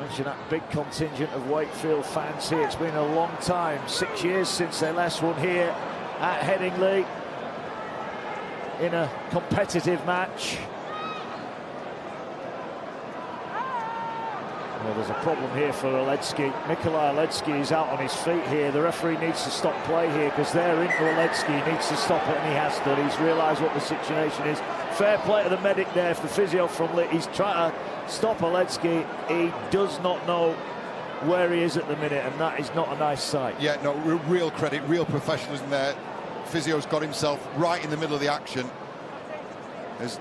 Imagine that big contingent of Wakefield fans here. It's been a long time, 6 years since they last won here at Headingley in a competitive match. Well, there's a problem here for Oledzki. Mikolaj Oledzki is out on his feet here. The referee needs to stop play here because they're into Oledzki. He needs to stop it, and he has done. He's realised what the situation is. Fair play to the medic there for the physio from Leeds. He's trying to stop Oledzki. He does not know where he is at the minute, and that is not a nice sight. Yeah, no, real credit, real professionalism there. Physio's got himself right in the middle of the action. There's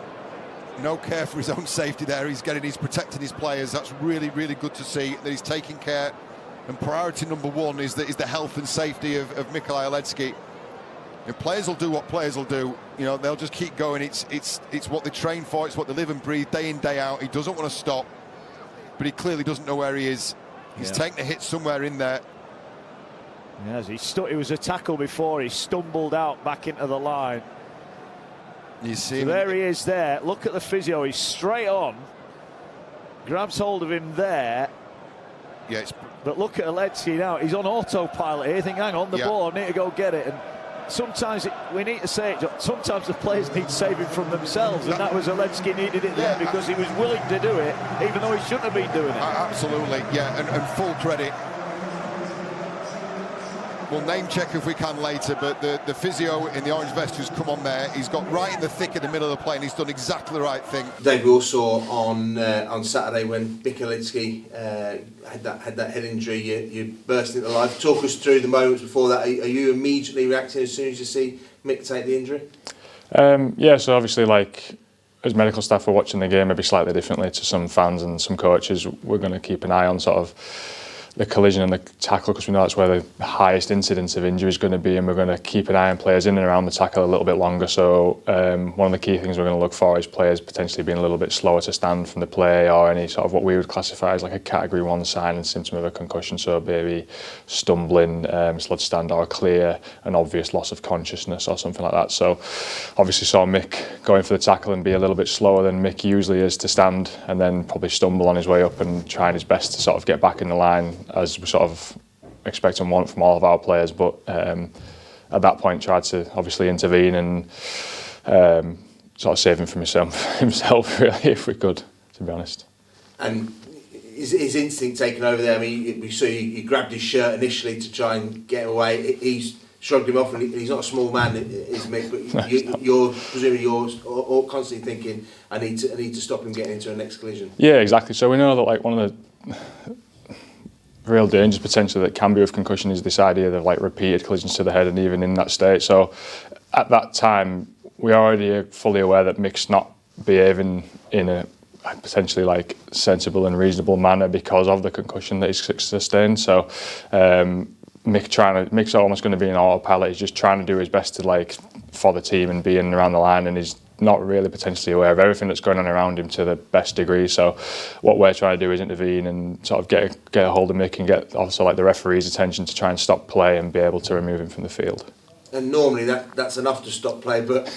no care for his own safety there. He's protecting his players. That's really, really good to see that he's taking care. And priority number one is the health and safety of Mikolaj Oledzki. And players will do what players will do. You know, they'll just keep going. It's what they train for. It's what they live and breathe day in, day out. He doesn't want to stop, but he clearly doesn't know where he is. He's taken a hit somewhere in there. Yes, it was a tackle before. He stumbled out back into the line. You see, so there he is there. Look at the physio. He's straight on. Grabs hold of him there. Yeah, but look at Oledzki now. He's on autopilot here. Think, hang on, the ball, I need to go get it. And sometimes we need to say it. Sometimes the players need saving from themselves, and that was Oledzki needed it there because he was willing to do it, even though he shouldn't have been doing it. Absolutely, yeah, and full credit. We'll name check if we can later, but the physio in the orange vest who's come on there, he's got right in the thick of the middle of the play, and he's done exactly the right thing. Dave, we all saw on Saturday when Mikolaj Oledzki had that head injury, you burst into life. Talk us through the moments before that. Are you immediately reacting as soon as you see Mick take the injury? Yeah, so obviously, like, as medical staff, we're watching the game maybe slightly differently to some fans and some coaches. We're going to keep an eye on sort of the collision and the tackle because we know that's where the highest incidence of injury is going to be, and we're going to keep an eye on players in and around the tackle a little bit longer. So one of the key things we're going to look for is players potentially being a little bit slower to stand from the play, or any sort of what we would classify as like a category 1 sign and symptom of a concussion. So maybe stumbling, slow to stand, or clear an obvious loss of consciousness or something like that. So obviously saw Mick going for the tackle and be a little bit slower than Mick usually is to stand, and then probably stumble on his way up and trying his best to sort of get back in the line, as we sort of expect and want from all of our players. But at that point tried to obviously intervene and sort of save him from himself really, if we could, to be honest. And his instinct taken over there. I mean, we saw he grabbed his shirt initially to try and get away. He's shrugged him off, and he's not a small man, is Mick, but you're presumably you're constantly thinking, I need to stop him getting into a next collision. Yeah, exactly. So we know that like one of the real dangers potentially that can be with concussion is this idea of like repeated collisions to the head, and even in that state. So at that time we already are fully aware that Mick's not behaving in a potentially like sensible and reasonable manner because of the concussion that he's sustained. So Mick's almost going to be in autopilot. He's just trying to do his best to like for the team and be in and around the line, and he's not really potentially aware of everything that's going on around him to the best degree. So what we're trying to do is intervene and sort of get a hold of Mick and get also like the referee's attention to try and stop play and be able to remove him from the field. And normally that's enough to stop play, but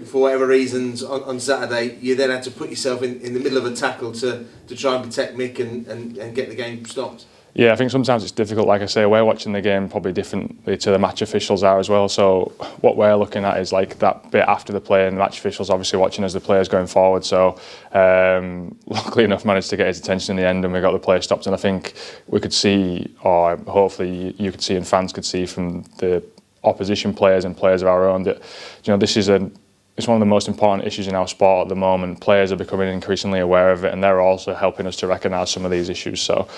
for whatever reasons on Saturday you then had to put yourself in the middle of a tackle to try and protect Mick and get the game stopped. Yeah, I think sometimes it's difficult. Like I say, we're watching the game probably differently to the match officials are as well. So what we're looking at is like that bit after the play, and the match officials obviously watching as the player's going forward. So luckily enough managed to get his attention in the end, and we got the play stopped. And I think we could see, or hopefully you could see and fans could see from the opposition players and players of our own, that this is it's one of the most important issues in our sport at the moment. Players are becoming increasingly aware of it, and they're also helping us to recognise some of these issues. So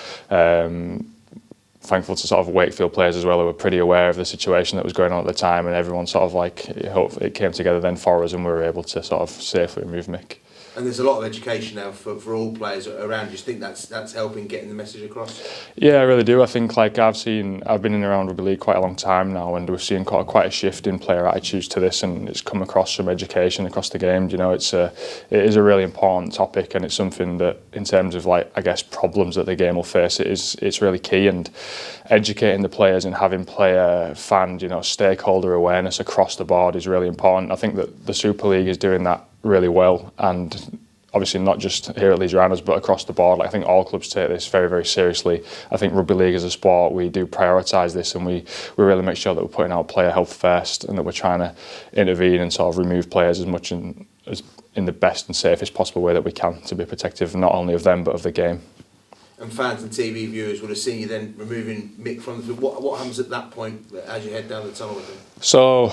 thankful to sort of Wakefield players as well, who were pretty aware of the situation that was going on at the time, and everyone sort of like, hopefully it came together then for us, and we were able to sort of safely remove Mick. And there's a lot of education now for all players around. Do you think that's helping getting the message across? Yeah, I really do. I think like I've been in and around rugby league quite a long time now, and we've seen quite a shift in player attitudes to this, and it's come across from education across the game. It is a really important topic, and it's something that in terms of like, I guess, problems that the game will face, it's really key. And educating the players and having player, fan, stakeholder awareness across the board is really important. I think that the Super League is doing that really well, and obviously not just here at Leeds Rhinos, but across the board. Like, I think all clubs take this very, very seriously. I think rugby league as a sport, we do prioritise this, and we really make sure that we're putting our player health first, and that we're trying to intervene and sort of remove players as much as in the best and safest possible way that we can, to be protective not only of them but of the game. And fans and TV viewers would have seen you then removing Mick from the field. What happens at that point as you head down the tunnel with him? So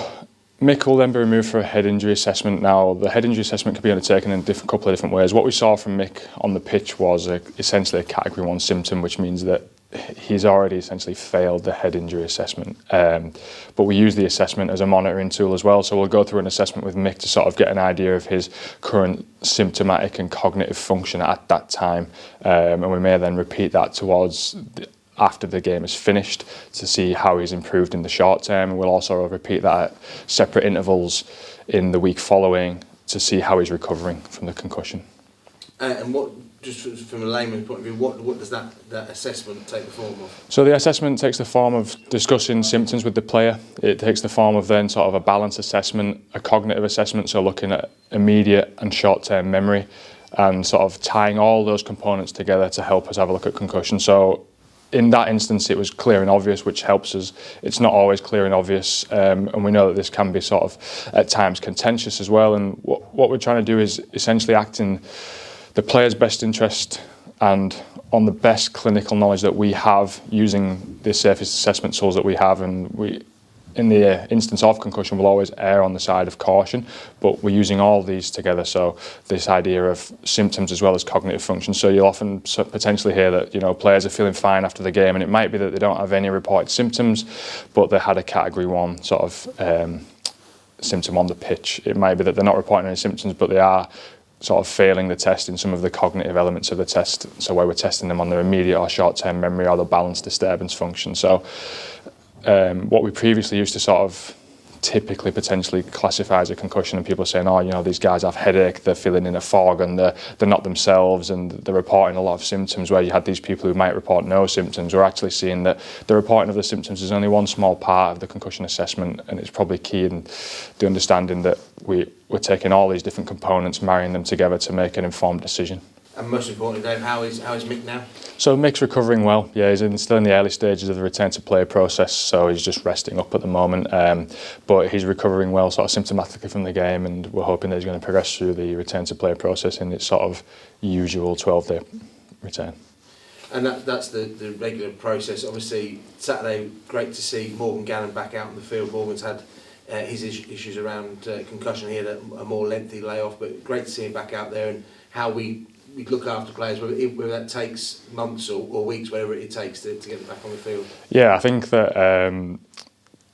Mick will then be removed for a head injury assessment. Now, the head injury assessment can be undertaken in a couple of different ways. What we saw from Mick on the pitch was essentially a Category 1 symptom, which means that he's already essentially failed the head injury assessment. But we use the assessment as a monitoring tool as well. So we'll go through an assessment with Mick to sort of get an idea of his current symptomatic and cognitive function at that time. And we may then repeat that towards after the game is finished to see how he's improved in the short term. And we'll also repeat that at separate intervals in the week following to see how he's recovering from the concussion. And what, just from a layman's point of view, what does that assessment take the form of? So the assessment takes the form of discussing symptoms with the player. It takes the form of then sort of a balance assessment, a cognitive assessment, so looking at immediate and short-term memory and sort of tying all those components together to help us have a look at concussion. So in that instance, it was clear and obvious, which helps us. It's not always clear and obvious, and we know that this can be sort of at times contentious as well. And what we're trying to do is essentially act in the player's best interest and on the best clinical knowledge that we have using the safest assessment tools that we have. And we, in the instance of concussion, we'll always err on the side of caution, but we're using all these together. So this idea of symptoms as well as cognitive function. So you'll often potentially hear that, you know, players are feeling fine after the game, and it might be that they don't have any reported symptoms, but they had a Category 1 sort of symptom on the pitch. It might be that they're not reporting any symptoms, but they are sort of failing the test in some of the cognitive elements of the test. So where we're testing them on their immediate or short-term memory or the balance disturbance function. So what we previously used to sort of typically potentially classify as a concussion, and people are saying, oh, you know, these guys have headache, they're feeling in a fog, and they're not themselves, and they're reporting a lot of symptoms, where you had these people who might report no symptoms. We're actually seeing that the reporting of the symptoms is only one small part of the concussion assessment, and it's probably key in the understanding that we're taking all these different components, marrying them together to make an informed decision. And most importantly, Dave, how is Mick now? So Mick's recovering well. Yeah, he's still in the early stages of the return to play process, so he's just resting up at the moment. But he's recovering well, sort of symptomatically from the game, and we're hoping that he's going to progress through the return to play process in its sort of usual 12-day return. And that's the regular process. Obviously, Saturday, great to see Morgan Gannon back out in the field. Morgan's had his issues around concussion. He had a more lengthy layoff, but great to see him back out there, and how we look after players, whether that takes months or weeks, whatever it takes to get them back on the field. Yeah, I think that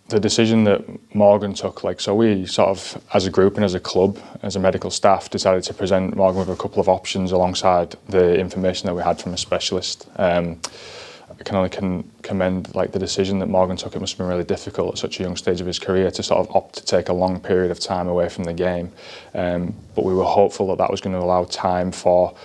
the decision that Morgan took, so we sort of, as a group and as a club, as a medical staff, decided to present Morgan with a couple of options alongside the information that we had from a specialist. I can only commend the decision that Morgan took. It must have been really difficult at such a young stage of his career to sort of opt to take a long period of time away from the game. But we were hopeful that was going to allow time for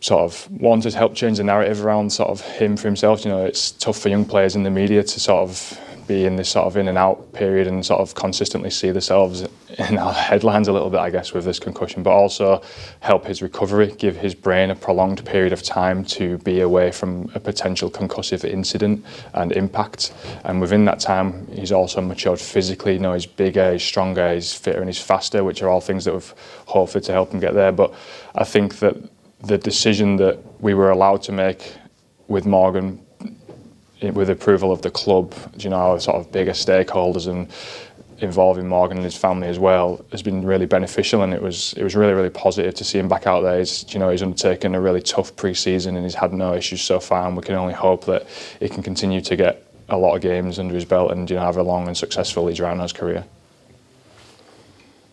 sort of, one, to help change the narrative around sort of him for himself. You know, it's tough for young players in the media to sort of be in this sort of in and out period and sort of consistently see themselves in our headlines a little bit, I guess, with this concussion, but also help his recovery, give his brain a prolonged period of time to be away from a potential concussive incident and impact. And within that time, he's also matured physically. You know, he's bigger, he's stronger, he's fitter, and he's faster, which are all things that have hopefully to help him get there. But I think that the decision that we were allowed to make with Morgan, with approval of the club, you know, our sort of bigger stakeholders, and involving Morgan and his family as well, has been really beneficial, and it was really, really positive to see him back out there. He's undertaken a really tough pre-season, and he's had no issues so far, and we can only hope that he can continue to get a lot of games under his belt and have a long and successful Leeds Rhinos career.